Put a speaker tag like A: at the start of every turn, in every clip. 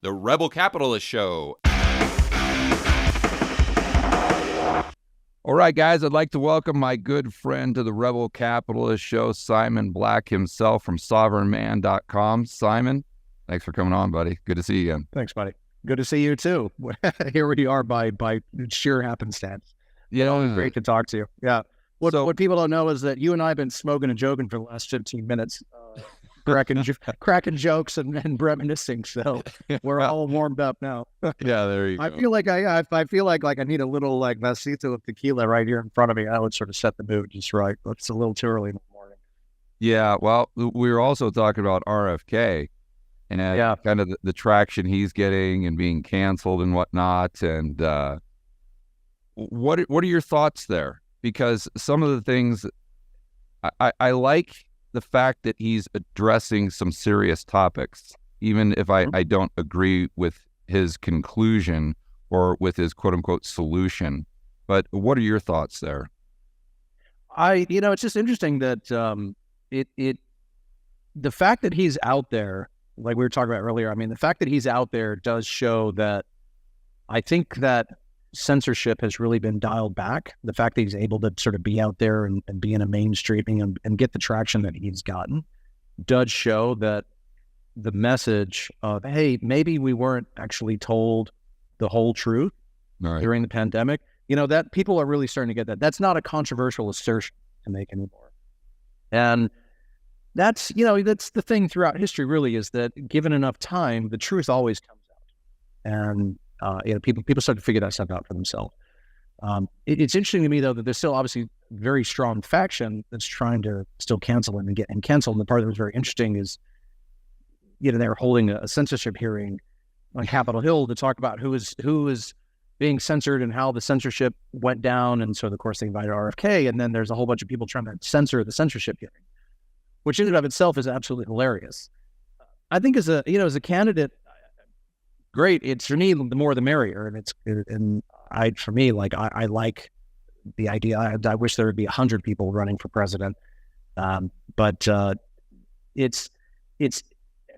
A: The Rebel Capitalist Show.
B: All right, guys, I'd like to welcome my good friend to the Rebel Capitalist Show, Simon Black himself from sovereignman.com. Simon, thanks for coming on, buddy. Good to see you again.
C: Thanks, buddy. Good to see you too. Here we are by sheer happenstance.
B: Yeah,
C: Great to talk to you. Yeah. What people don't know is that you and I have been smoking and joking for the last 15 minutes, cracking jokes and reminiscing. So we're all warmed up now.
B: Yeah, there you go.
C: I feel like I feel like I need a little like vasito of tequila right here in front of me. I would sort of set the mood just right. But it's a little too early in the morning.
B: Yeah, well, we were also talking about RFK and kind of the traction he's getting and being canceled and whatnot. And what are your thoughts there? Because some of the things I like the fact that he's addressing some serious topics, even if I don't agree with his conclusion or with his quote unquote solution. But what are your thoughts there?
C: It's just interesting that the fact that he's out there, like we were talking about earlier, I mean, the fact that he's out there does show that I think that censorship has really been dialed back. The fact that he's able to sort of be out there and be in a mainstreaming and get the traction that he's gotten does show that the message of, hey, maybe we weren't actually told the whole truth during the pandemic, that people are really starting to get that. That's not a controversial assertion to make anymore. And that's the thing throughout history really, is that given enough time, the truth always comes out. And people start to figure that stuff out for themselves. It's interesting to me, though, that there's still obviously very strong faction that's trying to still cancel him and get him canceled. And the part that was very interesting is, they were holding a censorship hearing on Capitol Hill to talk about who is being censored and how the censorship went down. And so, of course, they invited RFK, and then there's a whole bunch of people trying to censor the censorship hearing, which in and of itself is absolutely hilarious. I think as a candidate, great. It's, for me, the more the merrier. I like the idea. I wish there would be 100 people running for president. But it's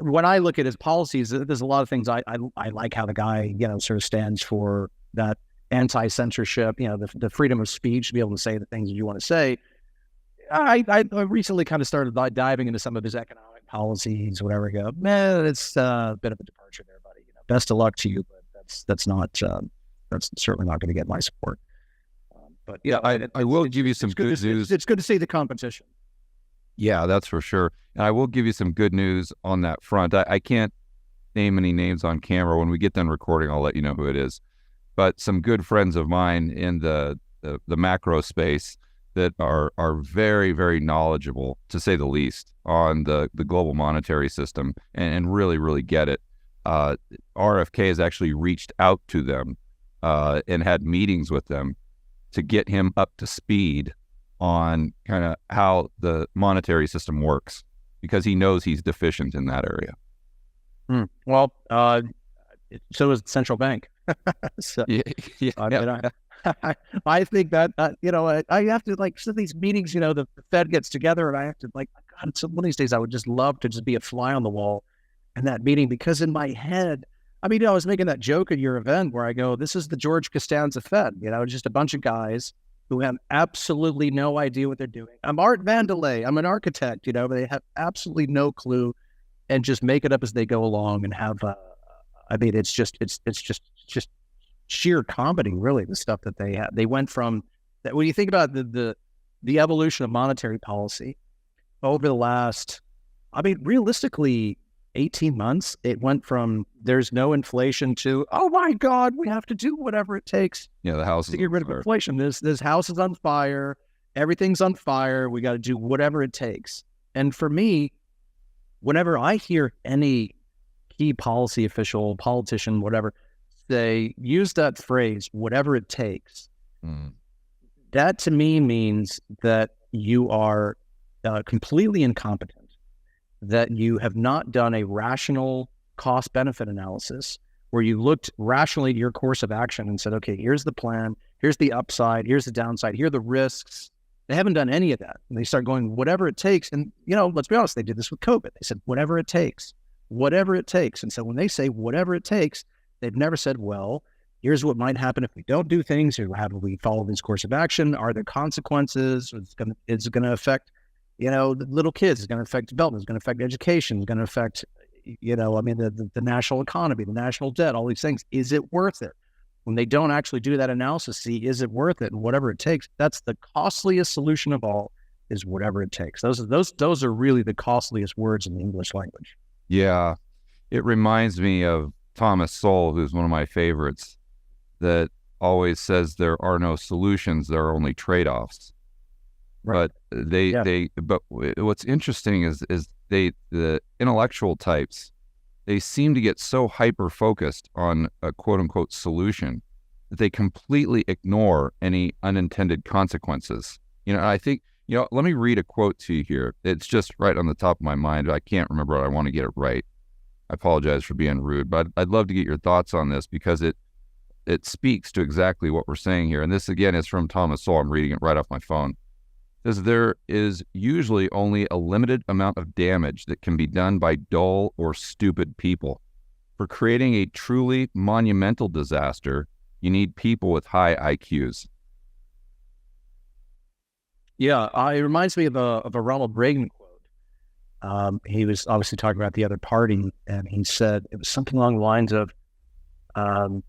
C: when I look at his policies, there's a lot of things I like how the guy, sort of stands for that anti-censorship, the freedom of speech, to be able to say the things that you want to say. I recently kind of started diving into some of his economic policies, whatever. I go, man, it's a bit of a departure there, buddy. Best of luck to you, but that's certainly not going to get my support. But yeah,
B: I will give you some good news.
C: It's good to see the competition.
B: Yeah, that's for sure. And I will give you some good news on that front. I can't name any names on camera. When we get done recording, I'll let you know who it is. But some good friends of mine in the macro space that are very, very knowledgeable, to say the least, on the global monetary system and really, really get it. RFK has actually reached out to them and had meetings with them to get him up to speed on kind of how the monetary system works, because he knows he's deficient in that area.
C: Well, so is the central bank. So, I think that, I have to some of these meetings, the Fed gets together and I have to God, some one of these days I would just love to just be a fly on the wall in that meeting, because in my head, I was making that joke at your event where I go, this is the George Costanza Fed, just a bunch of guys who have absolutely no idea what they're doing. I'm Art Vandelay. I'm an architect, but they have absolutely no clue and just make it up as they go along and have, it's just sheer comedy, really, the stuff that they have. They went from that. When you think about the evolution of monetary policy over the last, realistically, 18 months, it went from there's no inflation to, oh my God, we have to do whatever it takes
B: the house
C: to get rid of inflation. This house is on fire. Everything's on fire. We got to do whatever it takes. And for me, whenever I hear any key policy official, politician, whatever, they use that phrase, whatever it takes, that to me means that you are completely incompetent, that you have not done a rational cost-benefit analysis where you looked rationally at your course of action and said, okay, here's the plan, here's the upside, here's the downside, here are the risks. They haven't done any of that. And they start going, whatever it takes. And, let's be honest, they did this with COVID. They said, whatever it takes. whatever it takes. And so when they say whatever it takes, they've never said, well, here's what might happen if we don't do things, or how do we follow this course of action? Are there consequences? Is it going to affect, the little kids? It's going to affect development. It's going to affect education. It's going to affect, the national economy, the national debt, all these things. Is it worth it? When they don't actually do that analysis, see, is it worth it? And whatever it takes, that's the costliest solution of all, is whatever it takes. Those are really the costliest words in the English language.
B: Yeah. It reminds me of Thomas Sowell, who's one of my favorites, that always says there are no solutions, there are only trade-offs. Right. But what's interesting is the intellectual types, they seem to get so hyper-focused on a quote-unquote solution that they completely ignore any unintended consequences. I think, let me read a quote to you here. It's just right on the top of my mind. I can't remember it. I want to get it right. I apologize for being rude, but I'd love to get your thoughts on this, because it speaks to exactly what we're saying here. And this, again, is from Thomas Sowell. I'm reading it right off my phone. It says, there is usually only a limited amount of damage that can be done by dull or stupid people. For creating a truly monumental disaster, you need people with high IQs.
C: Yeah, it reminds me of a Ronald Reagan quote. He was obviously talking about the other party, and he said, it was something along the lines of, the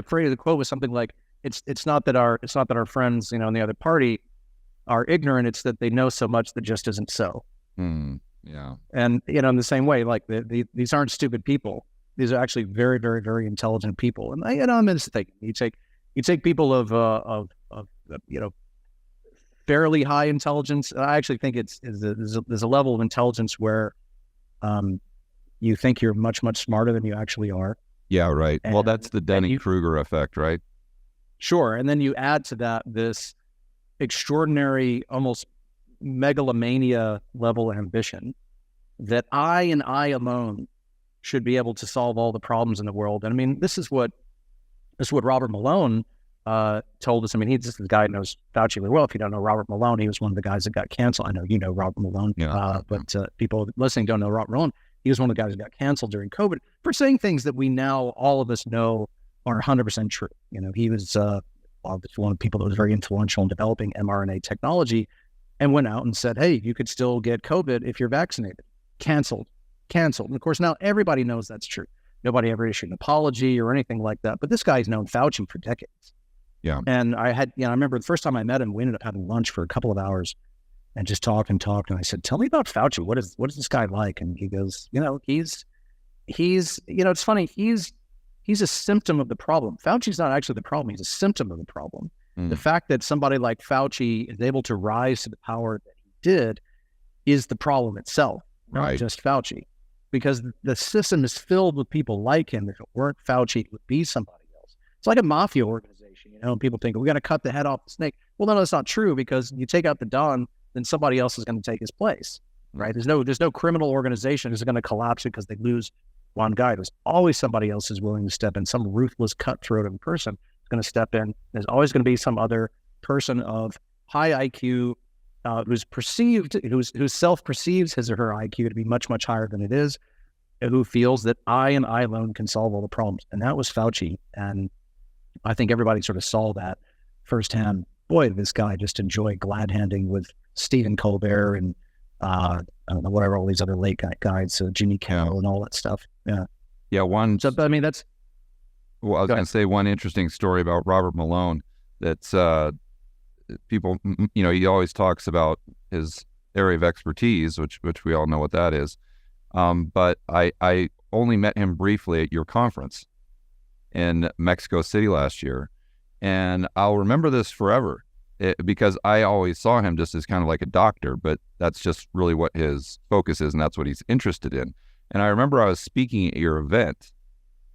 C: phrase of the quote was something like, it's not that our friends, in the other party are ignorant, it's that they know so much that just isn't so.
B: Yeah.
C: And, in the same way, like these aren't stupid people. These are actually very, very, very intelligent people. And I'm in this thing. You take people of fairly high intelligence. I actually think there's a level of intelligence where you think you're much, much smarter than you actually are.
B: Yeah, right. Well, that's the Dunning-Kruger effect, right?
C: Sure. And then you add to that this extraordinary, almost megalomania level ambition that I and I alone should be able to solve all the problems in the world. And I mean, this is what Robert Malone told us. I mean, this guy knows Fauci really well. If you don't know Robert Malone, he was one of the guys that got canceled. I know you know Robert Malone, but people listening don't know Robert Malone. He was one of the guys that got canceled during COVID for saying things that we now, all of us know, are 100% true. He was one of the people that was very influential in developing mRNA technology, and went out and said, hey, you could still get COVID if you're vaccinated. Canceled. And of course, now everybody knows that's true. Nobody ever issued an apology or anything like that. But this guy's known Fauci for decades.
B: Yeah.
C: And I remember the first time I met him, we ended up having lunch for a couple of hours and just talked. And I said, tell me about Fauci. What is this guy like? And he goes, he's it's funny. He's a symptom of the problem. Fauci's not actually the problem. He's a symptom of the problem. The fact that somebody like Fauci is able to rise to the power that he did is the problem itself, not just Fauci. Because the system is filled with people like him. If it weren't Fauci, it would be somebody else. It's like a mafia organization, and people think, we got to cut the head off the snake. Well, no, that's not true, because you take out the Don, then somebody else is going to take his place, right? There's no criminal organization that's going to collapse because they lose one guy. There's always somebody else who's willing to step in. Some ruthless, cutthroat person is going to step in. There's always going to be some other person of high IQ who's self-perceives his or her IQ to be much, much higher than it is, who feels that I and I alone can solve all the problems. And that was Fauci. And I think everybody sort of saw that firsthand. Boy, this guy just enjoyed glad-handing with Stephen Colbert and I don't know, whatever, all these other late guys, Jimmy Kimmel and all that stuff. Yeah.
B: Yeah.
C: I mean, that's...
B: Well, I was going to say one interesting story about Robert Malone that's people, he always talks about his area of expertise, which we all know what that is. But I only met him briefly at your conference in Mexico City last year. And I'll remember this forever because I always saw him just as kind of like a doctor, but that's just really what his focus is. And that's what he's interested in. And I remember I was speaking at your event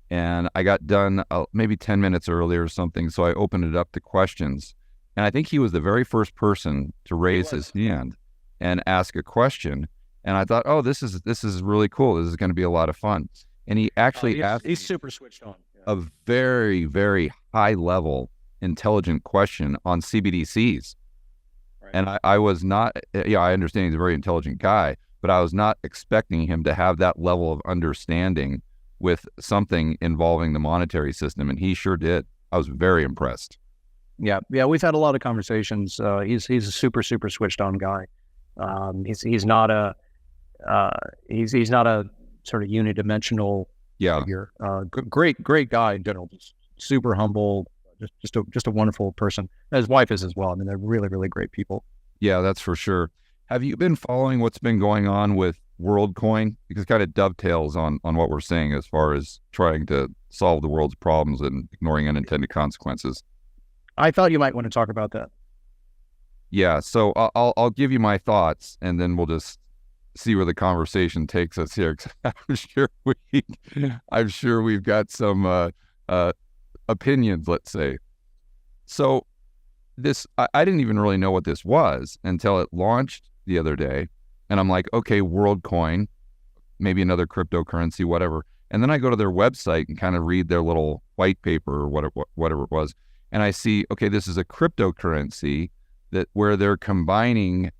B: and I got done maybe 10 minutes early or something. So I opened it up to questions. And I think he was the very first person to raise his hand and ask a question. And I thought, oh, this is really cool. This is going to be a lot of fun. And he actually asked
C: he's super switched on. Yeah.
B: A very, very high level, intelligent question on CBDCs. And I was not, I understand he's a very intelligent guy, but I was not expecting him to have that level of understanding with something involving the monetary system. And he sure did. I was very impressed.
C: Yeah. We've had a lot of conversations. He's a super switched on guy. He's not a sort of unidimensional figure. Great guy in general. Just super humble. Just a wonderful person. His wife is as well. I mean, they're really great people.
B: Yeah, that's for sure. Have you been following what's been going on with WorldCoin? Because it kind of dovetails on what we're saying as far as trying to solve the world's problems and ignoring unintended consequences.
C: I thought you might want to talk about that.
B: Yeah, so I'll give you my thoughts, and then we'll just see where the conversation takes us here. 'Cause I'm sure we've got some opinions, let's say. So I didn't even really know what this was until it launched the other day, and I'm like, okay, WorldCoin, maybe another cryptocurrency, whatever. And then I go to their website and kind of read their little white paper or whatever it was, and I see, okay, this is a cryptocurrency where they're combining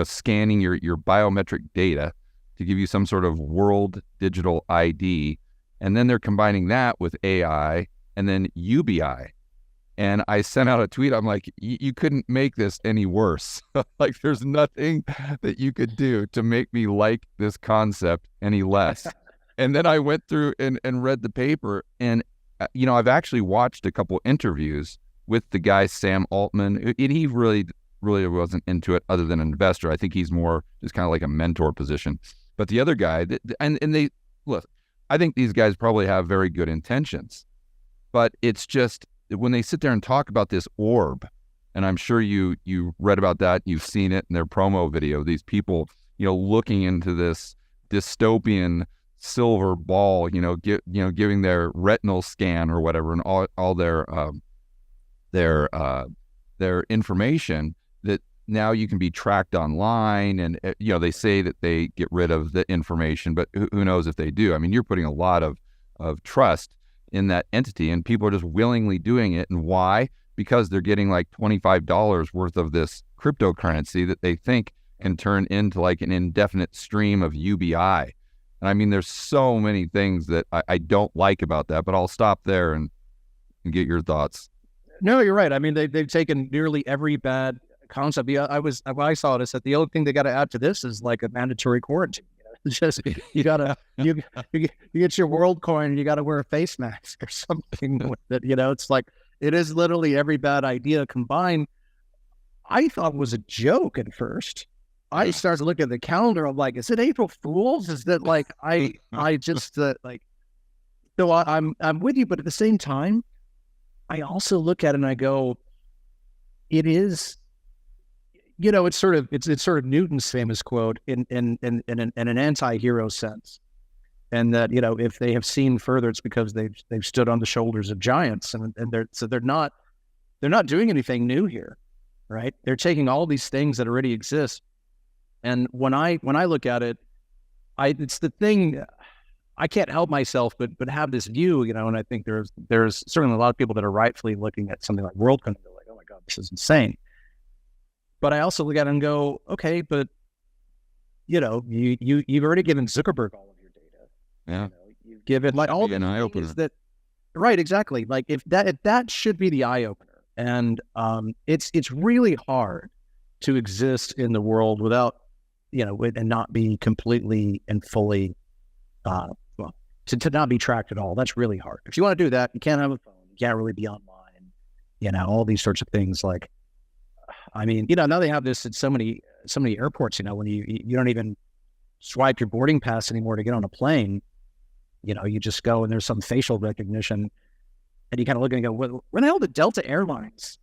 B: scanning your biometric data to give you some sort of world digital ID, and then they're combining that with AI and then UBI. And I sent out a tweet. I'm like, you couldn't make this any worse. Like, there's nothing that you could do to make me like this concept any less. And then I went through and read the paper, and I've actually watched a couple interviews with the guy, Sam Altman. He really wasn't into it other than an investor. I think he's more just kind of like a mentor position. But the other guy, and they, look, I think these guys probably have very good intentions, but it's just when they sit there and talk about this orb, and I'm sure you read about that, you've seen it in their promo video, these people, looking into this dystopian silver ball, giving their retinal scan or whatever, and all their information, that now you can be tracked online, and they say that they get rid of the information, but who knows if they do. I mean, you're putting a lot of trust in that entity, and people are just willingly doing it. And why? Because they're getting like $25 worth of this cryptocurrency that they think can turn into like an indefinite stream of UBI. And I mean, there's so many things that I don't like about that, but I'll stop there and get your thoughts.
C: No, you're right. I mean, they've taken nearly every bad concept. Yeah, when I saw it, I said the only thing they got to add to this is like a mandatory quarantine. It's just you gotta you get your WorldCoin, and you got to wear a face mask or something with it. It's like, it is literally every bad idea combined. I thought it was a joke at first. I started looking at the calendar. I'm like, is it April Fool's? Is that like I just like? So I'm with you, but at the same time, I also look at it and I go, it is, it's sort of Newton's famous quote in an anti-hero sense, and that if they have seen further, it's because they've stood on the shoulders of giants, and they're not doing anything new here, right? They're taking all these things that already exist, and when I look at it, it's the thing. I can't help myself but have this view, and I think there's certainly a lot of people that are rightfully looking at something like WorldCoin and they're like, oh my God, this is insane. But I also look at it and go, okay, but you've already given Zuckerberg all of your data.
B: Yeah.
C: You've given like all the things that, right, exactly. Like if that should be the eye opener. And it's really hard to exist in the world without, and not be completely and fully to not be tracked at all. That's really hard. If you want to do that, you can't have a phone. You can't really be online. All these sorts of things. Like, I mean, now they have this at so many airports. When you don't even swipe your boarding pass anymore to get on a plane. You just go and there's some facial recognition, and you kind of look and go, where the hell did Delta Airlines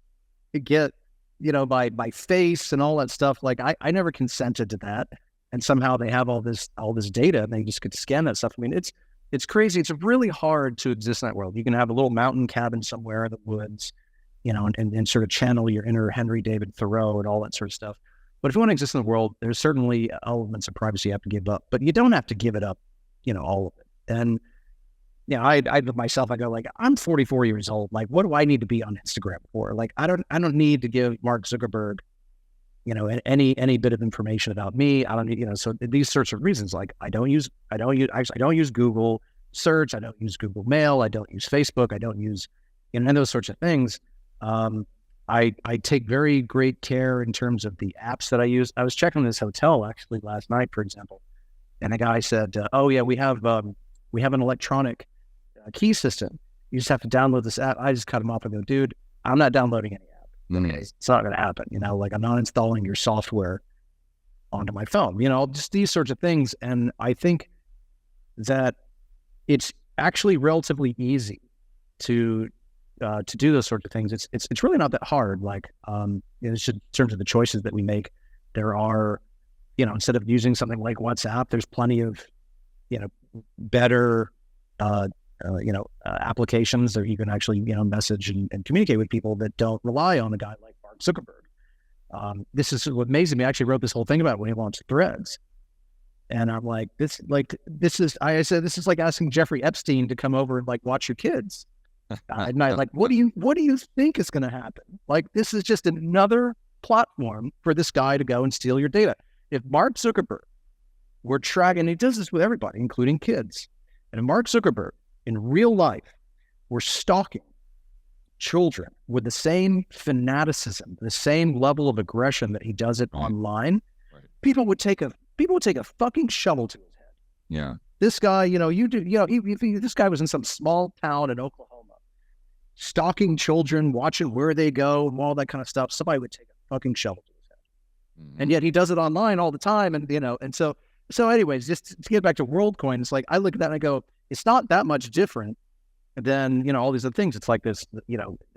C: get? By face and all that stuff. Like I never consented to that, and somehow they have all this data, and they just could scan that stuff. I mean, it's crazy. It's really hard to exist in that world. You can have a little mountain cabin somewhere in the woods, and sort of channel your inner Henry David Thoreau and all that sort of stuff. But if you want to exist in the world, there's certainly elements of privacy you have to give up, but you don't have to give it up, all of it. And I myself, I go like, I'm 44 years old. Like, what do I need to be on Instagram for? Like, I don't need to give Mark Zuckerberg, any bit of information about me. I don't need, so these sorts of reasons, like I don't use Google search. I don't use Google Mail. I don't use Facebook. I don't use, and those sorts of things. I take very great care in terms of the apps that I use. I was checking this hotel actually last night, for example, and a guy said, "Oh yeah, we have an electronic key system. You just have to download this app." I just cut him off and go, "Dude, I'm not downloading any app. Okay? It's not going to happen. Like I'm not installing your software onto my phone. Just these sorts of things." And I think that it's actually relatively easy to do those sorts of things. It's really not that hard. Like, in terms of the choices that we make, there are, instead of using something like WhatsApp, there's plenty of, better, applications that you can actually, message and communicate with people that don't rely on a guy like Mark Zuckerberg. This is what amazes me. I actually wrote this whole thing about when he launched Threads. And I'm like, this is like asking Jeffrey Epstein to come over and like watch your kids at night. Like, what do you think is going to happen? Like, this is just another platform for this guy to go and steal your data. If Mark Zuckerberg were tracking, and he does this with everybody, including kids, and if Mark Zuckerberg in real life were stalking children with the same fanaticism, the same level of aggression that he does it online, people would take a fucking shovel to his head.
B: Yeah.
C: This guy, if this guy was in some small town in Oklahoma, stalking children, watching where they go and all that kind of stuff, somebody would take a fucking shovel to his head. Mm-hmm. And yet he does it online all the time. And so anyways, just to get back to WorldCoin, it's like, I look at that and I go, it's not that much different than, all these other things. It's like this,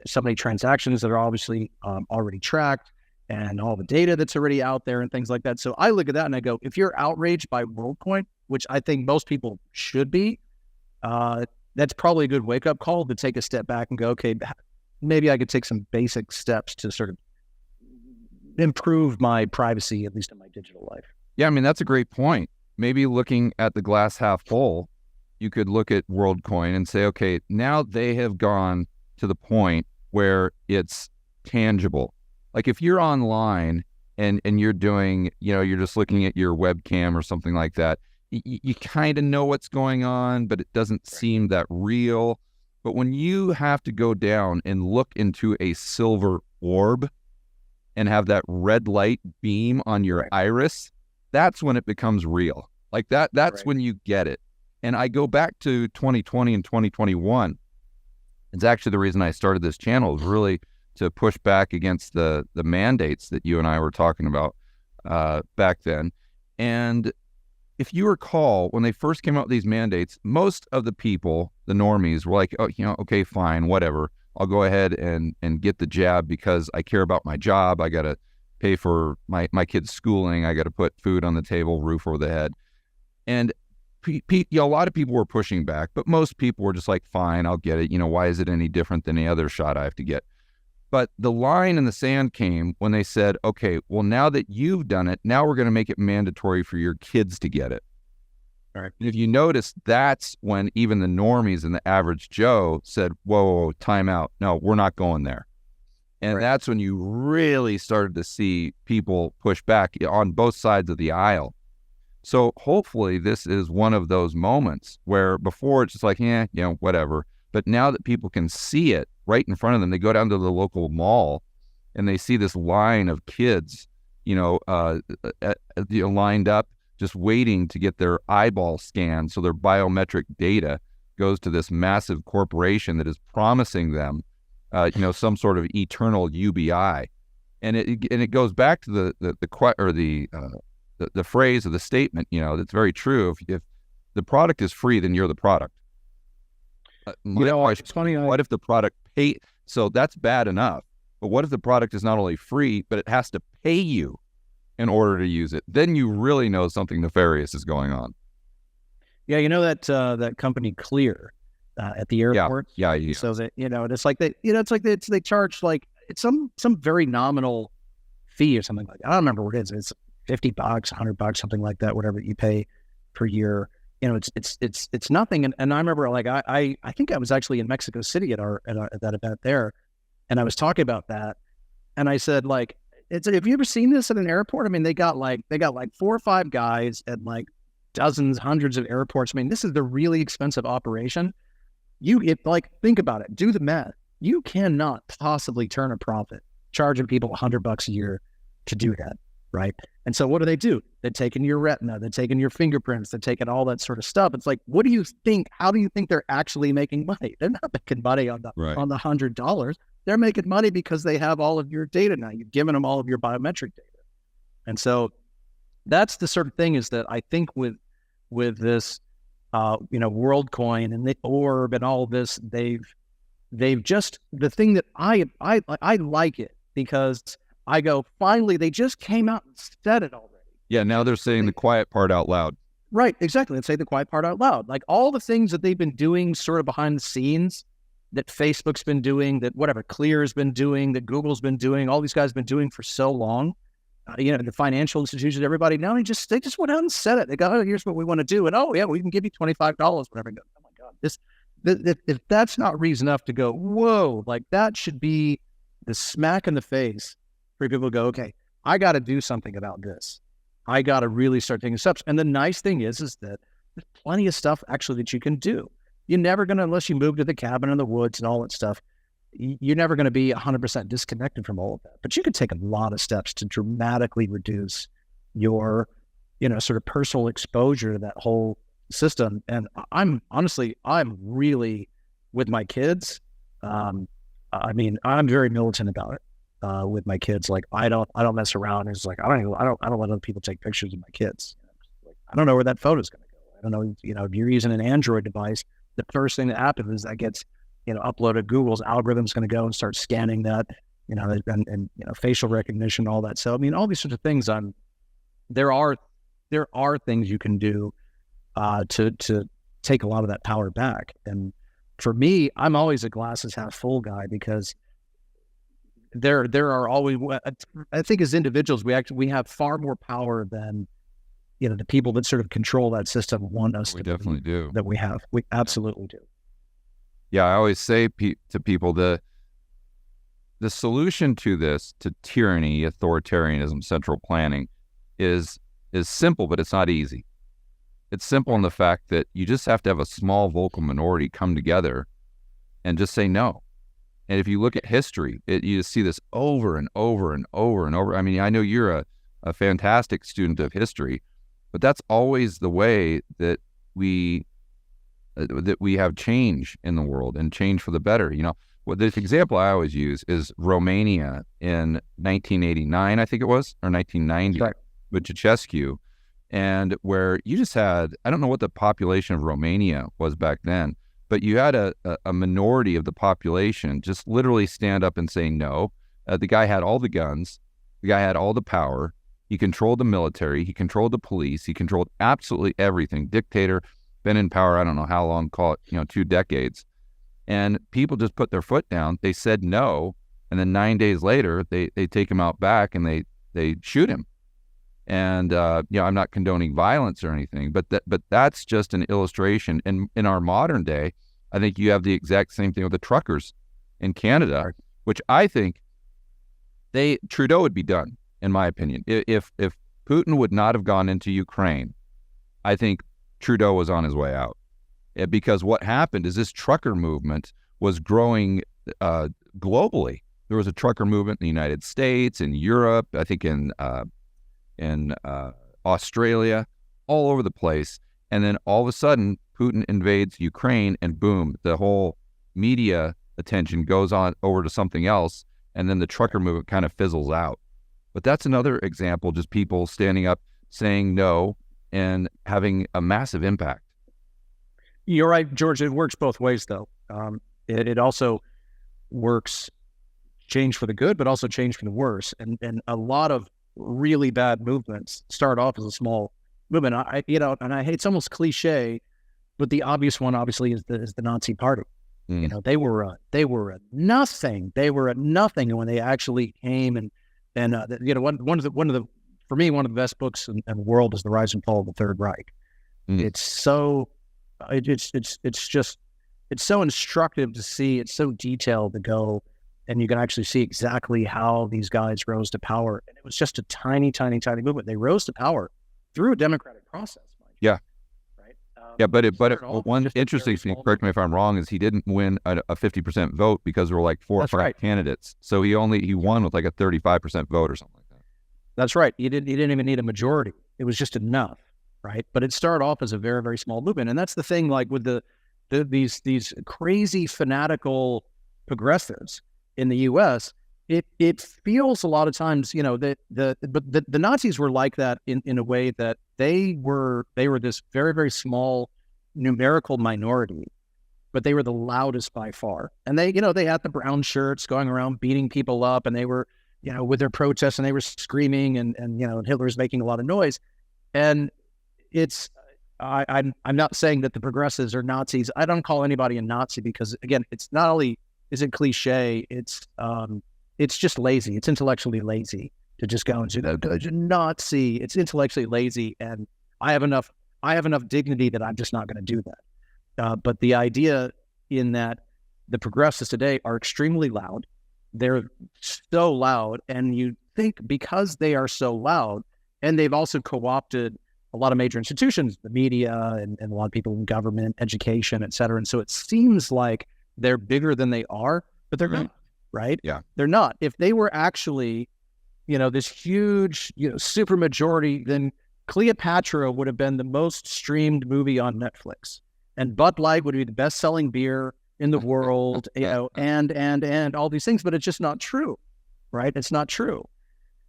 C: so many transactions that are obviously already tracked, and all the data that's already out there and things like that. So I look at that and I go, if you're outraged by WorldCoin, which I think most people should be, that's probably a good wake-up call to take a step back and go, okay, maybe I could take some basic steps to sort of improve my privacy, at least in my digital life.
B: Yeah, I mean, that's a great point. Maybe looking at the glass half full, you could look at WorldCoin and say, okay, now they have gone to the point where it's tangible. Like if you're online and you're doing, you're just looking at your webcam or something like that, you kind of know what's going on, but it doesn't seem that real. But when you have to go down and look into a silver orb and have that red light beam on your iris, that's when it becomes real. Like that's when you get it. And I go back to 2020 and 2021. It's actually the reason I started this channel, is really to push back against the mandates that you and I were talking about back then. And if you recall, when they first came out with these mandates, most of the people, the normies, were like, oh, okay, fine, whatever. I'll go ahead and get the jab because I care about my job. I got to pay for my kids' schooling. I got to put food on the table, roof over the head. And a lot of people were pushing back, but most people were just like, fine, I'll get it. Why is it any different than any other shot I have to get? But the line in the sand came when they said, okay, well, now that you've done it, now we're going to make it mandatory for your kids to get it.
C: All right.
B: And if you notice, that's when even the normies and the average Joe said, whoa, time out. No, we're not going there. And that's when you really started to see people push back on both sides of the aisle. So hopefully this is one of those moments where before it's just like, whatever. But now that people can see it right in front of them, they go down to the local mall and they see this line of kids, lined up, just waiting to get their eyeball scanned. So their biometric data goes to this massive corporation that is promising them, some sort of eternal UBI. And it goes back to the phrase or the statement, that's very true. If the product is free, then you're the product.
C: It's funny.
B: What if the product pay? So that's bad enough. But what if the product is not only free, but it has to pay you in order to use it? Then you really know something nefarious is going on.
C: Yeah, that company Clear at the airport.
B: Yeah.
C: So that it's like they charge like it's some very nominal fee or something like that. I don't remember what it is. It's $50, $100, something like that, whatever you pay per year. it's nothing. And I remember, like, I think I was actually in Mexico City at that event there, and I was talking about that, and I said, like, have you ever seen this at an airport? I mean, they got like 4 or 5 guys at like dozens, hundreds of airports. I mean, this is the really expensive operation. Think about it, do the math. You cannot possibly turn a profit charging people $100 a year to do that, right? And so what do? They're taking your retina, they're taking your fingerprints, they're taking all that sort of stuff. It's like, what do you think? How do you think they're actually making money? They're not making money on the $100. They're making money because they have all of your data now. You've given them all of your biometric data. And so that's the sort of thing, is that I think with this, WorldCoin and the orb and all this, they've just, the thing that I like it, because I go, finally, they just came out and said it already.
B: Yeah, now they're saying the quiet part out loud.
C: Right, exactly. Let's say the quiet part out loud. Like all the things that they've been doing sort of behind the scenes, that Facebook's been doing, that whatever Clear's been doing, that Google's been doing, all these guys have been doing for so long. The financial institutions, everybody, now they just went out and said it. They go, oh, here's what we want to do. And oh yeah, we can give you $25, whatever. Go, oh my God, if that's not reason enough to go, whoa, like that should be the smack in the face for people to go, okay, I got to do something about this. I got to really start taking steps. And the nice thing is that there's plenty of stuff actually that you can do. You're never going to, unless you move to the cabin in the woods and all that stuff, you're never going to be 100% disconnected from all of that. But you can take a lot of steps to dramatically reduce your, sort of personal exposure to that whole system. And I'm really, with my kids, I'm very militant about it. With my kids, like I don't mess around. It's like I don't let other people take pictures of my kids. Like, I don't know where that photo's going to go. I don't know. If you're using an Android device, the first thing that happens is that gets uploaded. Google's algorithm's going to go and start scanning that, and facial recognition, all that. So I mean, all these sorts of things. There are things you can do to take a lot of that power back. And for me, I'm always a glasses half full guy, because there are always, I think as individuals, we have far more power than the people that sort of control that system want us to.
B: We definitely do.
C: That we have. We absolutely do.
B: Yeah, I always say to people, the solution to this, to tyranny, authoritarianism, central planning, is simple, but it's not easy. It's simple in the fact that you just have to have a small vocal minority come together and just say no. And if you look at history, you just see this over and over and over and over. I mean, I know you're a fantastic student of history, but that's always the way that we have change in the world, and change for the better. This example I always use is Romania in 1989, I think it was, or 1990, right, with Ceausescu, and where you just had, I don't know what the population of Romania was back then, but you had a minority of the population just literally stand up and say no. The guy had all the guns. The guy had all the power. He controlled the military. He controlled the police. He controlled absolutely everything. Dictator, been in power, I don't know how long, call it, 2 decades. And people just put their foot down. They said no. And then 9 days later, they take him out back and they shoot him. And, I'm not condoning violence or anything, but that's just an illustration. And in our modern day, I think you have the exact same thing with the truckers in Canada, which I think Trudeau would be done, in my opinion. If Putin would not have gone into Ukraine, I think Trudeau was on his way out. Because what happened is this trucker movement was growing globally. There was a trucker movement in the United States, in Europe, I think in Australia, all over the place. And then all of a sudden, Putin invades Ukraine, and boom, the whole media attention goes on over to something else. And then the trucker movement kind of fizzles out. But that's another example, just people standing up, saying no, and having a massive impact.
C: You're right, George. It works both ways, though. It also works change for the good, but also change for the worse. And a lot of really bad movements start off as a small movement. And it's almost cliche, but the obvious one, obviously, is the Nazi Party. They were a nothing. They were a nothing when they actually came and one of the for me, one of the best books in the world is The Rise and Fall of the Third Reich. It's so, it's so instructive to see. It's so detailed to go, and you can actually see exactly how these guys rose to power. And it was just a tiny, tiny, tiny movement. They rose to power through a democratic process.
B: Yeah.
C: Right.
B: Yeah, but one interesting thing, correct me if I'm wrong, is he didn't win a 50% vote because there were like 4 or 5 candidates. So he won with like a 35% vote or something like that.
C: That's right. He didn't even need a majority. It was just enough, right? But it started off as a very, very small movement. And that's the thing, like with these crazy fanatical progressives in the US, it feels a lot of times, but the Nazis were like that in a way that they were this very, very small numerical minority, but they were the loudest by far. And they had the brown shirts going around beating people up, and they were, with their protests, and they were screaming, and Hitler's making a lot of noise. And I'm not saying that the progressives are Nazis. I don't call anybody a Nazi because, again, it's not only is it cliche, it's just lazy. It's intellectually lazy to just go and say, Nazi. It's intellectually lazy, and I have enough dignity that I'm just not going to do that. But the idea in that the progressives today are extremely loud. They're so loud, and you think because they are so loud, and they've also co-opted a lot of major institutions, the media, and a lot of people in government, education, et cetera. And so it seems like they're bigger than they are, but they're not, right?
B: Yeah.
C: They're not. If they were actually, this huge, super majority, then Cleopatra would have been the most streamed movie on Netflix, and Bud Light would be the best-selling beer in the world, and all these things, but it's just not true, right? It's not true.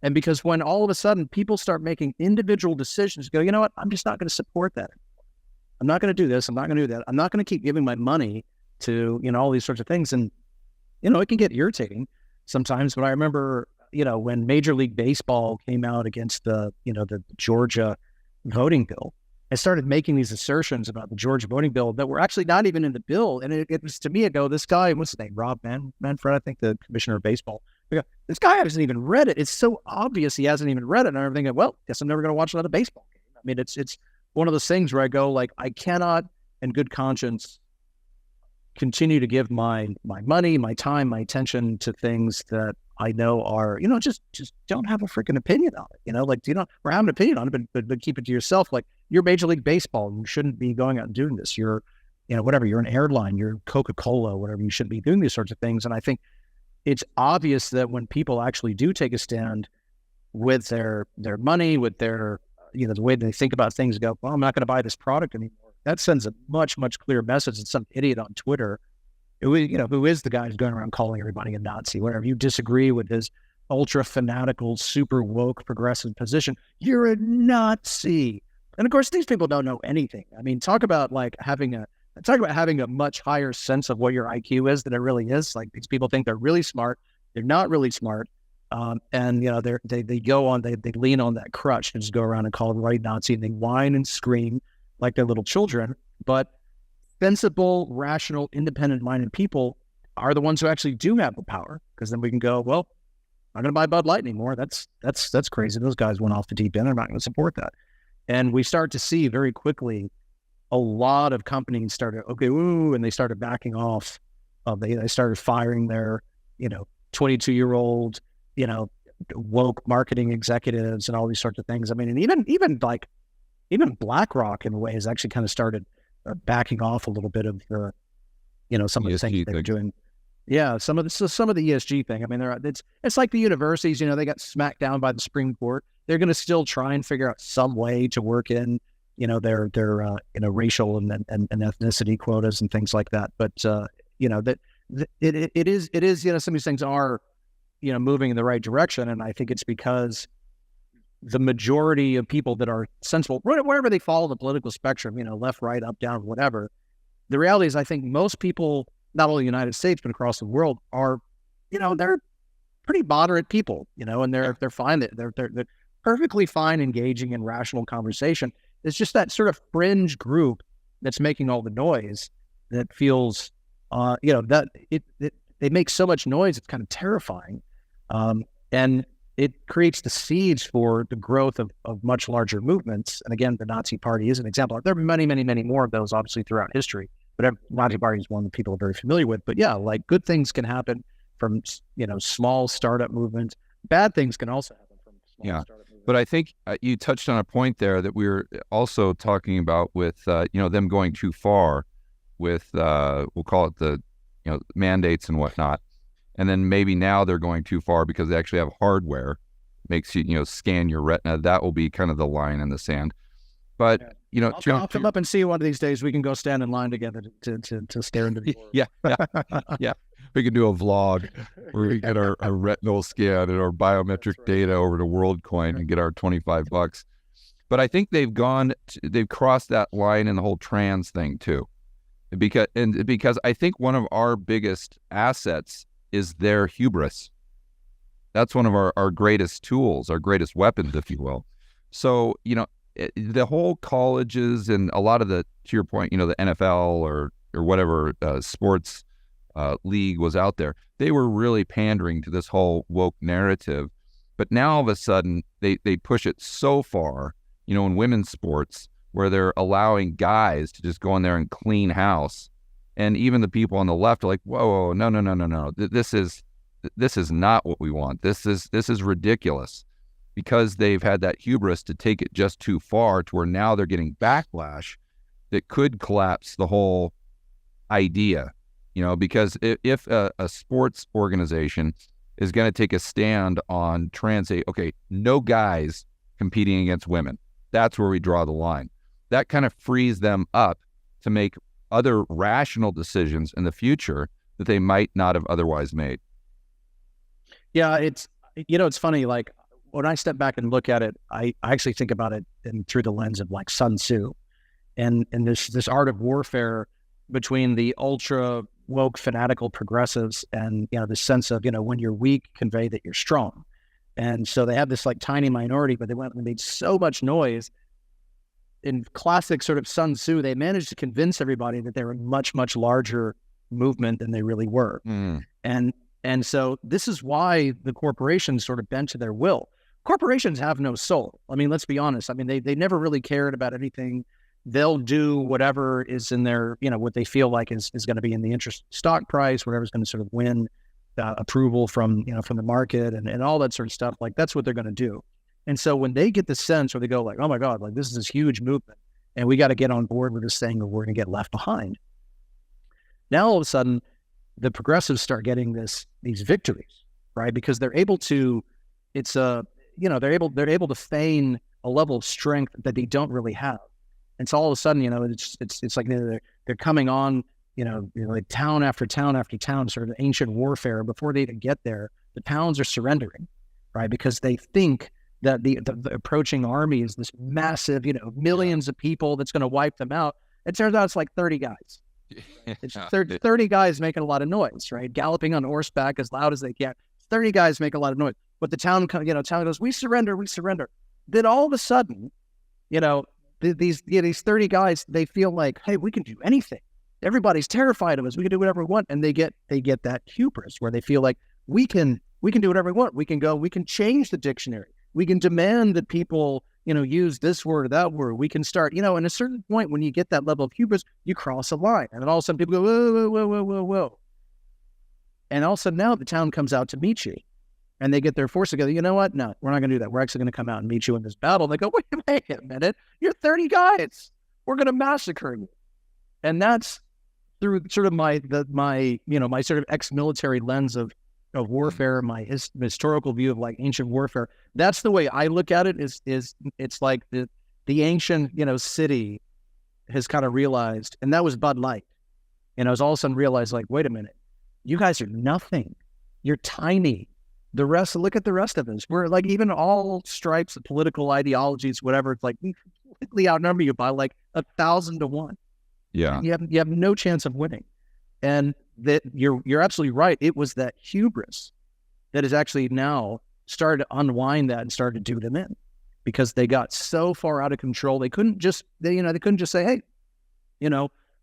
C: And because when all of a sudden people start making individual decisions, go, you know what, I'm just not going to support that anymore. I'm not going to do this. I'm not going to do that. I'm not going to keep giving my money to, all these sorts of things. And, it can get irritating sometimes. But I remember, when Major League Baseball came out against the Georgia voting bill, I started making these assertions about the Georgia voting bill that were actually not even in the bill. And it was, to me, I go, this guy, what's his name? Rob Manfred, I think, the commissioner of baseball. This guy hasn't even read it. It's so obvious he hasn't even read it. And I'm thinking, well, guess I'm never going to watch another baseball game. I mean, it's one of those things where I go, like, I cannot, in good conscience, continue to give my money, my time, my attention to things that I know are, just don't have a freaking opinion on it. Or have an opinion on it, but keep it to yourself. Like, you're Major League Baseball. You shouldn't be going out and doing this. You're, whatever, you're an airline, you're Coca-Cola, whatever, you shouldn't be doing these sorts of things. And I think it's obvious that when people actually do take a stand with their money, with their, the way they think about things, go, well, I'm not going to buy this product anymore. That sends a much, much clearer message than some idiot on Twitter who is the guy who's going around calling everybody a Nazi, whatever. You disagree with his ultra fanatical, super woke, progressive position, you're a Nazi. And of course, these people don't know anything. I mean, talk about having a much higher sense of what your IQ is than it really is. Like, these people think they're really smart. They're not really smart. And they go on, they lean on that crutch and just go around and call everybody Nazi, and they whine and scream like they're little children. But sensible, rational, independent-minded people are the ones who actually do have the power, because then we can go, well, I'm not going to buy Bud Light anymore. That's crazy. Those guys went off the deep end. I'm not going to support that. And we start to see very quickly a lot of companies started, and they started backing off. They started firing their, 22-year-old, woke marketing executives and all these sorts of things. I mean, and even BlackRock in a way has actually kind of started backing off a little bit of the, some of the things they're doing. Yeah, some of the ESG thing. I mean, it's like the universities. They got smacked down by the Supreme Court. They're going to still try and figure out some way to work in, their racial and ethnicity quotas and things like that. But it is some of these things are moving in the right direction, and I think it's because the majority of people that are sensible, wherever they fall in the political spectrum, left, right, up, down, whatever. The reality is, I think most people, not only in the United States but across the world, are, they're pretty moderate people, and they're fine. They're perfectly fine engaging in rational conversation. It's just that sort of fringe group that's making all the noise that feels, that they make so much noise, it's kind of terrifying. And it creates the seeds for the growth of much larger movements. And again, the Nazi Party is an example. There are many, many, many more of those, obviously, throughout history. But Nazi Party is one that people are very familiar with. But yeah, like good things can happen from, small startup movements. Bad things can also happen from small startup movements.
B: But I think you touched on a point there that we were also talking about with, them going too far with, we'll call it the, mandates and whatnot. And then maybe now they're going too far because they actually have hardware, makes you, scan your retina. That will be kind of the line in the sand. But,
C: I'll come up and see you one of these days. We can go stand in line together to stare into the
B: yeah. We can do a vlog where we get our retinal scan and our biometric data over to WorldCoin and get our $25. But I think they've crossed that line in the whole trans thing too. Because I think one of our biggest assets is their hubris. That's one of our greatest tools, our greatest weapons, if you will. So, the whole colleges and a lot of to your point, the NFL or whatever sports league was out there, they were really pandering to this whole woke narrative. But now all of a sudden they push it so far, in women's sports, where they're allowing guys to just go in there and clean house. And even the people on the left are like, whoa, no. This is not what we want. This is ridiculous, because they've had that hubris to take it just too far to where now they're getting backlash that could collapse the whole idea. Because if a sports organization is going to take a stand on trans, say, okay, no guys competing against women. That's where we draw the line. That kind of frees them up to make other rational decisions in the future that they might not have otherwise made.
C: Yeah, it's funny. Like when I step back and look at it, I actually think about it through the lens of like Sun Tzu, and this art of warfare between the ultra woke fanatical progressives and the sense of when you're weak, convey that you're strong. And so they have this like tiny minority, but they went and made so much noise. In classic sort of Sun Tzu, they managed to convince everybody that they were a much, much larger movement than they really were. And so this is why the corporations sort of bent to their will. Corporations have no soul. I mean, let's be honest. I mean, they never really cared about anything. They'll do whatever is in their, what they feel like is going to be in the interest of stock price, whatever's going to sort of win approval from the market and all that sort of stuff. Like that's what they're going to do. And so when they get the sense where they go like, oh my God, like this is this huge movement and we got to get on board with this thing or we're going to get left behind. Now, all of a sudden, the progressives start getting these victories, right? Because they're able to, they're able to feign a level of strength that they don't really have. And so all of a sudden, it's like they're coming on, like town after town after town, sort of ancient warfare. Before they even get there, the towns are surrendering, right? Because they think that the approaching army is this massive, millions of people that's going to wipe them out. It turns out it's like 30 guys. It's 30 guys making a lot of noise, right? Galloping on horseback as loud as they can. 30 guys make a lot of noise. But the town goes, we surrender. Then all of a sudden, these 30 guys, they feel like, hey, we can do anything. Everybody's terrified of us. We can do whatever we want. And they get that hubris where they feel like we can do whatever we want. We can change the dictionary. We can demand that people, use this word or that word. We can start, and at a certain point when you get that level of hubris, you cross a line. And then all of a sudden people go, whoa. And all of a sudden now the town comes out to meet you. And they get their force together. You know what? No, we're not going to do that. We're actually going to come out and meet you in this battle. They go, wait a minute. You're 30 guys. We're going to massacre you. And that's through sort of my sort of ex-military lens of warfare, my historical view of like ancient warfare. That's the way I look at it. Is it's like the ancient city has kind of realized, and that was Bud Light. Has all of a sudden realized like, wait a minute, you guys are nothing. You're tiny. The rest, look at the rest of us. We're like, even all stripes of political ideologies, whatever. It's like we completely outnumber you by like 1,000 to 1.
B: Yeah,
C: you have no chance of winning. And that you're absolutely right. It was that hubris that has actually now started to unwind that and started to do them in, because they got so far out of control. They couldn't just say, hey,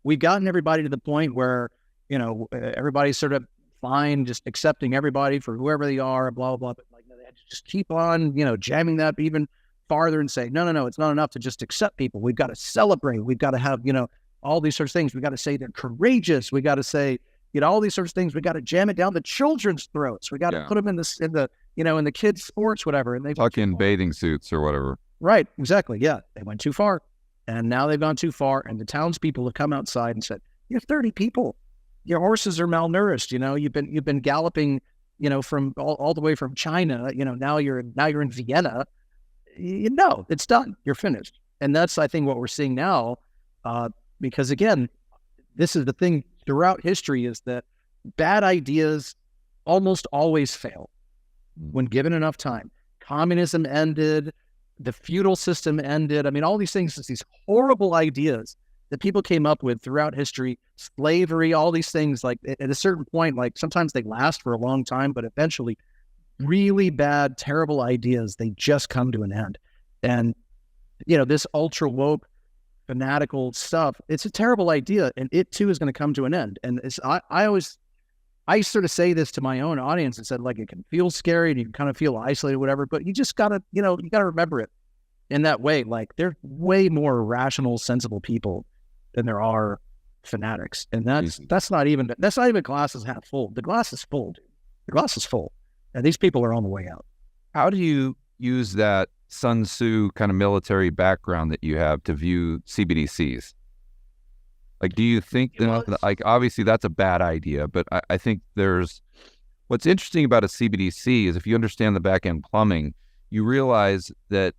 C: we've gotten everybody to the point where everybody's sort of fine, just accepting everybody for whoever they are, blah, blah, blah. But like, no, they had to just keep on, jamming that even farther and say, no, it's not enough to just accept people. We've got to celebrate. We've got to have, all these sorts of things. We got to say they're courageous. We got to say, all these sorts of things. We got to jam it down the children's throats. We got to put them in the kids' sports, whatever. And they
B: tuck in bathing suits or whatever.
C: Right. Exactly. Yeah. They went too far. And now they've gone too far. And the townspeople have come outside and said, you have 30 people. Your horses are malnourished. You've been galloping, from all the way from China. Now you're in Vienna. It's done. You're finished. And that's, I think, what we're seeing now. Because again, this is the thing throughout history, is that bad ideas almost always fail when given enough time. Communism ended. The feudal system ended. I mean, all these things, these horrible ideas that people came up with throughout history, slavery, all these things, like at a certain point, like sometimes they last for a long time, but eventually really bad, terrible ideas, they just come to an end. And, this ultra woke, fanatical stuff, it's a terrible idea, and it too is going to come to an end. And I sort of say this to my own audience and said, like, it can feel scary and you can kind of feel isolated, whatever, but you just gotta, you gotta remember it in that way. Like, there's way more rational, sensible people than there are fanatics. And that's not even glasses half full. The glass is full, dude. The glass is full. And these people are on the way out.
B: How do you use that Sun Tzu kind of military background that you have to view CBDCs? Like, do you think that, like, obviously that's a bad idea, but I think what's interesting about a CBDC is if you understand the back end plumbing, you realize that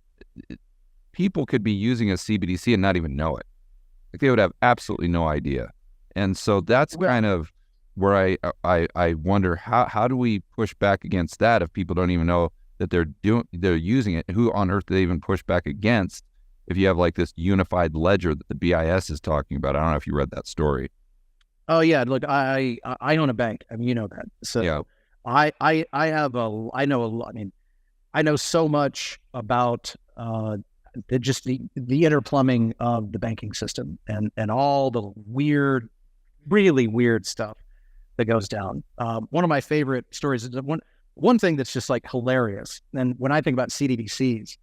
B: people could be using a CBDC and not even know it. Like, they would have absolutely no idea. And so that's kind of where I wonder, how do we push back against that if people don't even know that they're using it? Who on earth do they even push back against if you have like this unified ledger that the BIS is talking about? I don't know if you read that story.
C: Oh yeah, look, I own a bank. I mean, you know that. So yeah. I know so much about just the inner plumbing of the banking system and all the weird, really weird stuff that goes down. One of my favorite stories is one thing that's just like hilarious. And when I think about CBDCs,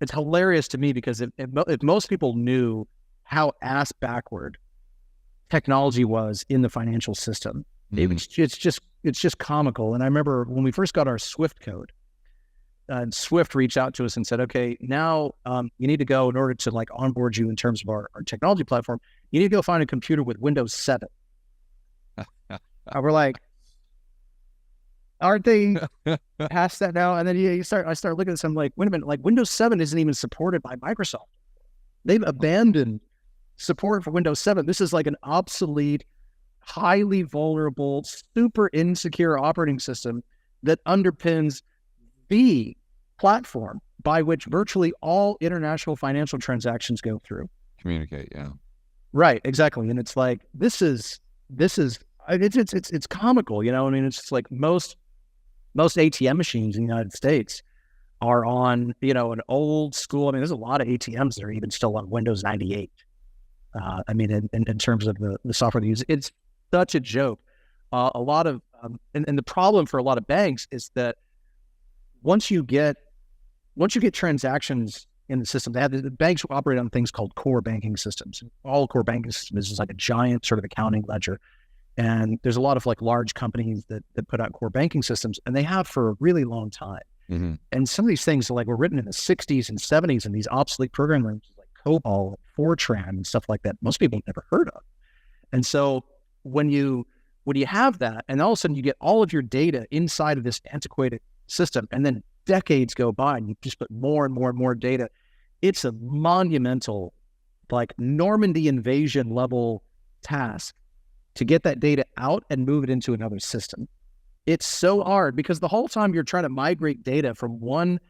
C: it's hilarious to me because if most people knew how ass backward technology was in the financial system, it's just comical. And I remember when we first got our Swift code, and Swift reached out to us and said, okay, now you need to go, in order to like onboard you in terms of our technology platform, you need to go find a computer with Windows 7. We're like, aren't they past that now? And then I start looking at this, I'm like, wait a minute, like Windows 7 isn't even supported by Microsoft. They've abandoned support for Windows 7. This is like an obsolete, highly vulnerable, super insecure operating system that underpins the platform by which virtually all international financial transactions go through.
B: Communicate, yeah.
C: Right, exactly. And it's like, this is it's comical, you know? I mean, it's just like most ATM machines in the United States are on, an old school. I mean, there's a lot of ATMs that are even still on Windows 98. I mean, in terms of the software they use, it's such a joke. A lot of, and the problem for a lot of banks is that once you get transactions in the system, the banks operate on things called core banking systems. All core banking systems is just like a giant sort of accounting ledger. And there's a lot of like large companies that put out core banking systems, and they have for a really long time. Mm-hmm. And some of these things were written in the 60s and 70s, and these obsolete programming languages like COBOL, Fortran, and stuff like that, most people have never heard of. And so when you have that, and all of a sudden you get all of your data inside of this antiquated system, and then decades go by and you just put more and more and more data, it's a monumental, like Normandy invasion level task to get that data out and move it into another system. It's so hard because the whole time you're trying to migrate data from one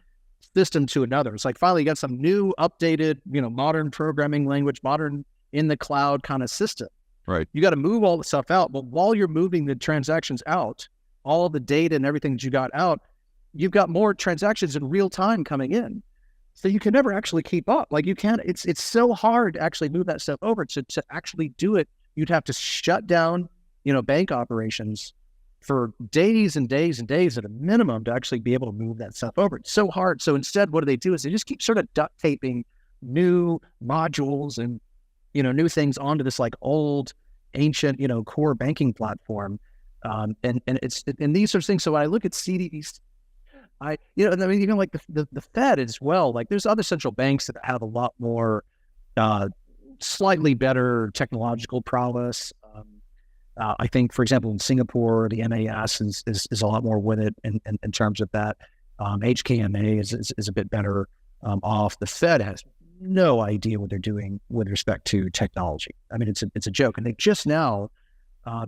C: system to another, it's like finally you got some new updated, modern programming language, modern in the cloud kind of system.
B: Right.
C: You got to move all the stuff out, but while you're moving the transactions out, all the data and everything that you got out, you've got more transactions in real time coming in. So you can never actually keep up. Like you can't, it's so hard to actually move that stuff over. To actually do it, you'd have to shut down, bank operations for days and days and days at a minimum to actually be able to move that stuff over. It's so hard. So instead, what do? Is they just keep sort of duct taping new modules and, new things onto this like old, ancient, core banking platform. And these sorts of things. So when I look at CDs, even like the Fed as well, like there's other central banks that have a lot more, slightly better technological prowess. I think, for example, in Singapore, the MAS is a lot more with it in terms of that. HKMA is a bit better off. The Fed has no idea what they're doing with respect to technology. I mean, it's a joke, and they just now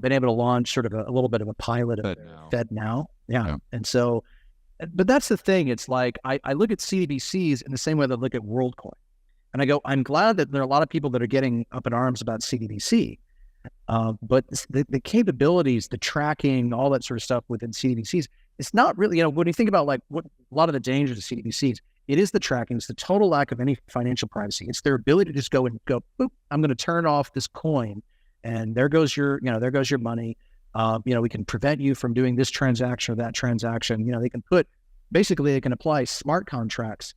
C: been able to launch sort of a little bit of a pilot of Fed now. Yeah. And so, but that's the thing. It's like I look at CBDCs in the same way that I look at WorldCoin, and I go, I'm glad that there are a lot of people that are getting up in arms about CBDC. But the capabilities, the tracking, all that sort of stuff within CBDCs, it's not really, when you think about like what a lot of the dangers of CBDCs, it is the tracking, it's the total lack of any financial privacy. It's their ability to just go, boop, I'm going to turn off this coin, and there goes your money. We can prevent you from doing this transaction or that transaction. They can apply smart contracts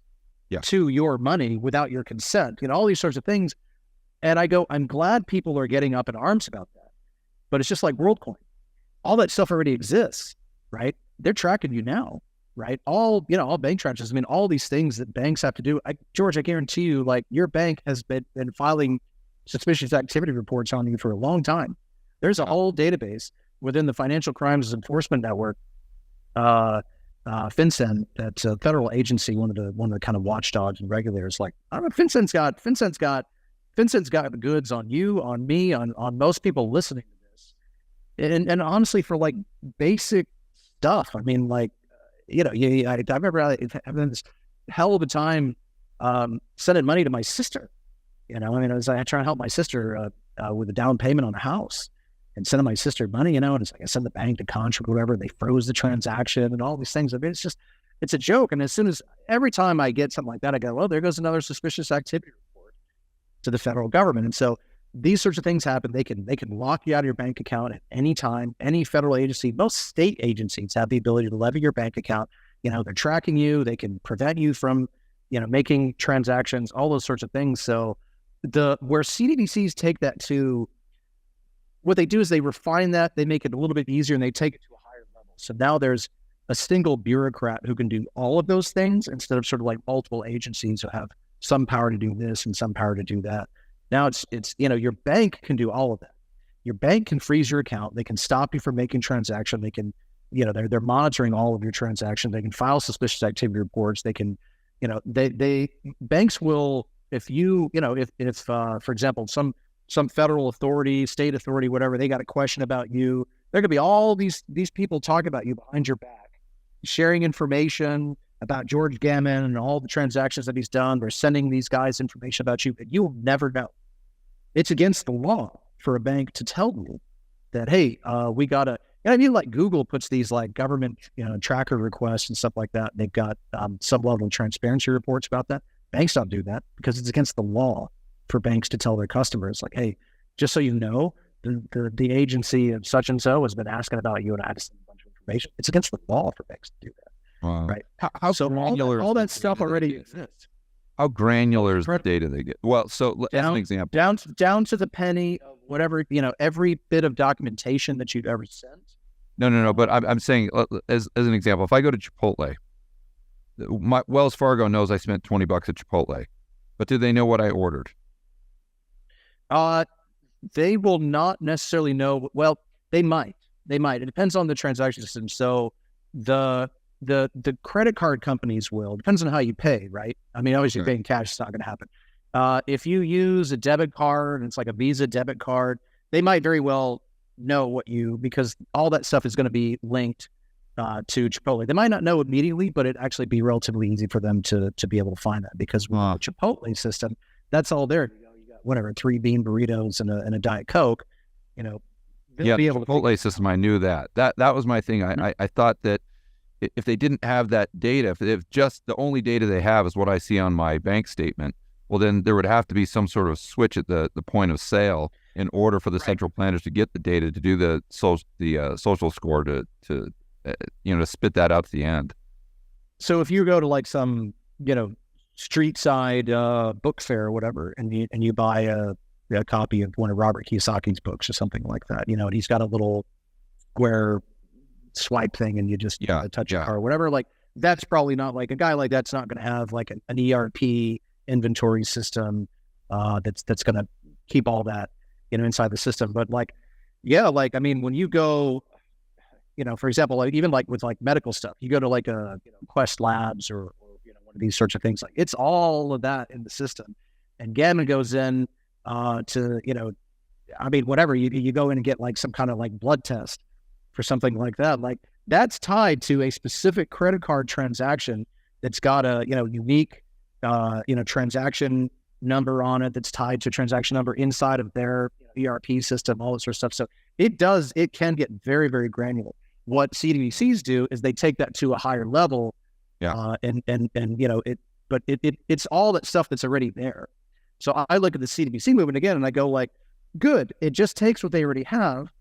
C: to your money without your consent. All these sorts of things. And I go, I'm glad people are getting up in arms about that. But it's just like WorldCoin. All that stuff already exists, right? They're tracking you now, right? All bank transactions. I mean, all these things that banks have to do. George, I guarantee you, like your bank has been filing suspicious activity reports on you for a long time. There's a whole database within the Financial Crimes Enforcement Network, FinCEN, that's a federal agency, one of the kind of watchdogs and regulators. Like, I don't know, FinCEN's got the goods on you, on me, on most people listening to this. And honestly, for like basic stuff, I mean, like, I remember having this hell of a time sending money to my sister. I was trying to help my sister with a down payment on a house and sending my sister money, and it's like I send the bank the contract, whatever, they froze the transaction and all these things. I mean, it's a joke. And every time I get something like that, I go, well, there goes another suspicious activity report to the federal government. And so these sorts of things happen. They can lock you out of your bank account at any time. Any federal agency, most state agencies have the ability to levy your bank account. They're tracking you. They can prevent you from, making transactions, all those sorts of things. So where CBDCs take that to, what they do is they refine that, they make it a little bit easier, and they take it to a higher level. So now there's a single bureaucrat who can do all of those things instead of sort of like multiple agencies who have some power to do this and some power to do that. Now it's your bank can do all of that. Your bank can freeze your account. They can stop you from making transactions. They can, they're monitoring all of your transactions. They can file suspicious activity reports. They can, banks will, if for example, some federal authority, state authority, whatever, they got a question about you, there could be all these people talking about you behind your back, sharing information about George Gammon and all the transactions that he's done. They're sending these guys information about you, but you'll never know. It's against the law for a bank to tell you that, hey, we got to, like Google puts these like government, tracker requests and stuff like that. They've got some level of transparency reports about that. Banks don't do that because it's against the law for banks to tell their customers, like, hey, just so you know, the agency of such and so has been asking about you, and I had to send a bunch of information. It's against the law for banks to do that.
B: Wow.
C: Right.
B: How so granular
C: all that stuff already exists.
B: How granular is the data they get? Well, so as an example,
C: down to the penny of whatever, every bit of documentation that you've ever sent.
B: No. But I'm saying, as an example, if I go to Chipotle, my Wells Fargo knows I spent $20 at Chipotle, but do they know what I ordered?
C: They will not necessarily know. Well, they might. It depends on the transaction system. So the credit card companies will. Depends on how you pay, right? I mean, obviously, paying cash is not going to happen. If you use a debit card, it's like a Visa debit card, they might very well know because all that stuff is going to be linked to Chipotle. They might not know immediately, but it'd actually be relatively easy for them to be able to find that, because with the Chipotle system, that's all there. You got whatever, 3 bean burritos and a Diet Coke.
B: The Chipotle system, I knew that. That was my thing. I thought that if they didn't have that data, if just the only data they have is what I see on my bank statement, well, then there would have to be some sort of switch at the point of sale in order for the central planners to get the data to do the social score to spit that out to the end.
C: So if you go to like some, street side book fair or whatever, and you buy a copy of one of Robert Kiyosaki's books or something like that, and he's got a little square swipe thing, and you just touch your car or whatever, like that's probably not, like a guy like that's not going to have like an ERP inventory system that's going to keep all that inside the system. But like when you go, for example, like even like with like medical stuff, you go to like a Quest Labs or one of these sorts of things, like it's all of that in the system, and Gammon goes in to whatever, you go in and get like some kind of like blood test for something like that, like that's tied to a specific credit card transaction that's got a unique transaction number on it, that's tied to transaction number inside of their ERP system, all that sort of stuff. So it can get very, very granular. What CBDCs do is they take that to a higher level, it's all that stuff that's already there. So I look at the CBDC movement again, and I go like, good, it just takes what they already have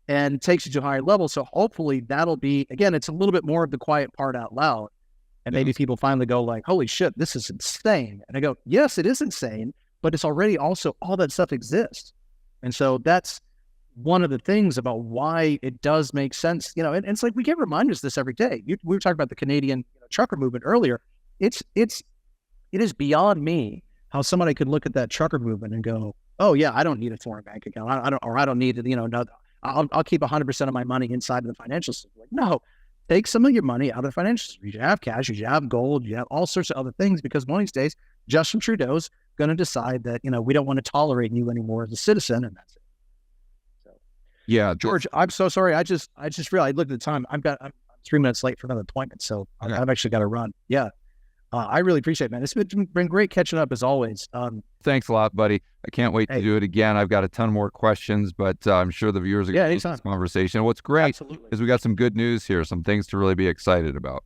C: and takes it to a higher level. So hopefully that'll be, again, it's a little bit more of the quiet part out loud. And maybe people finally go like, holy shit, this is insane. And I go, yes, it is insane, but it's already also, all that stuff exists. And so that's one of the things about why it does make sense, and it's like, we get reminders of this every day. We were talking about the Canadian trucker movement earlier. It is beyond me how somebody could look at that trucker movement and go, oh yeah, I don't need a foreign bank account. I don't need it. No, I'll keep 100% of my money inside of the financial system. Like, no, take some of your money out of the financial system. You should have cash, you should have gold, you have all sorts of other things, because one of these days, Justin Trudeau's going to decide that, we don't want to tolerate you anymore as a citizen, and that's it. So,
B: yeah,
C: George, I'm so sorry. I just realized, I looked at the time. I'm 3 minutes late for another appointment, so okay. I've actually got to run. Yeah. I really appreciate it, man. It's been great catching up as always.
B: Thanks a lot, buddy. I can't wait to do it again. I've got a ton more questions, but I'm sure the viewers are going to love this conversation. What's great is we got some good news here, some things to really be excited about.